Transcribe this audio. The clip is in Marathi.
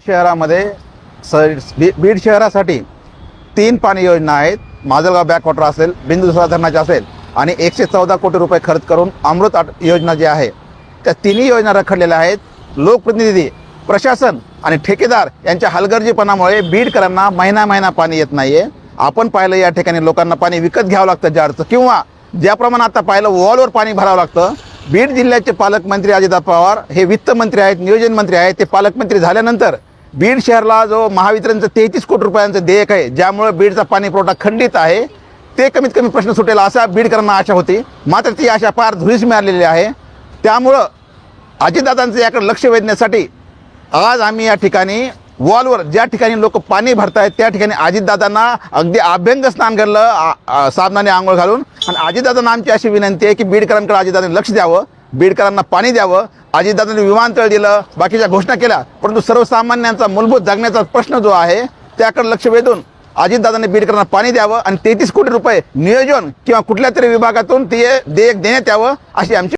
शहरामध्ये बीड शहरासाठी 3 पाणी योजना आहेत. माजलगाव बॅकवॉटर असेल, बिंदुसरा धरणाचे असेल आणि 114 कोटी रुपये खर्च करून अमृत योजना जी आहे त्या तिन्ही योजना रखडलेल्या आहेत. लोकप्रतिनिधी, प्रशासन आणि ठेकेदार यांच्या हलगर्जीपणामुळे बीडकरांना महिना पाणी येत नाही आहे. आपण पाहिलं या ठिकाणी लोकांना पाणी विकत घ्यावं लागतं जारचं, किंवा ज्याप्रमाणे आता पाहिलं वॉलवर पाणी भरावं लागतं. बीड जिल्ह्याचे पालकमंत्री अजितदादा पवार हे वित्तमंत्री आहेत, नियोजन मंत्री आहेत. ते पालकमंत्री झाल्यानंतर बीड शहराला जो महावितरणचं 33 कोटी रुपयांचं देयक आहे, ज्यामुळे बीडचा पाणी पुरवठा खंडित आहे, ते कमीत कमी प्रश्न सुटेल असा बीडकरांना आशा होती. मात्र ती आशा फार धुळीस मिळालेली आहे. त्यामुळं अजितदादांचं याकडे लक्ष वेधण्यासाठी आज आम्ही या ठिकाणी वॉलवर ज्या ठिकाणी लोक पाणी भरतायत त्या ठिकाणी अजितदादांना अगदी अभ्यंग स्नान घाललं, साबणाने आंघोळ घालून. आणि अजितदादांना आमची अशी विनंती आहे की बीडकरांकडे अजितदादांनी लक्ष द्यावं, बीडकरांना पाणी द्यावं. अजितदादांनी विमानतळ दिलं, बाकीच्या घोषणा केल्या, परंतु सर्वसामान्यांचा मूलभूत जगण्याचा प्रश्न जो आहे त्याकडे लक्ष वेधून अजितदादांनी बीडकरांना पाणी द्यावं आणि 33 कोटी रुपये नियोजन किंवा कुठल्या तरी विभागातून ते देयक देण्यात यावं अशी आमची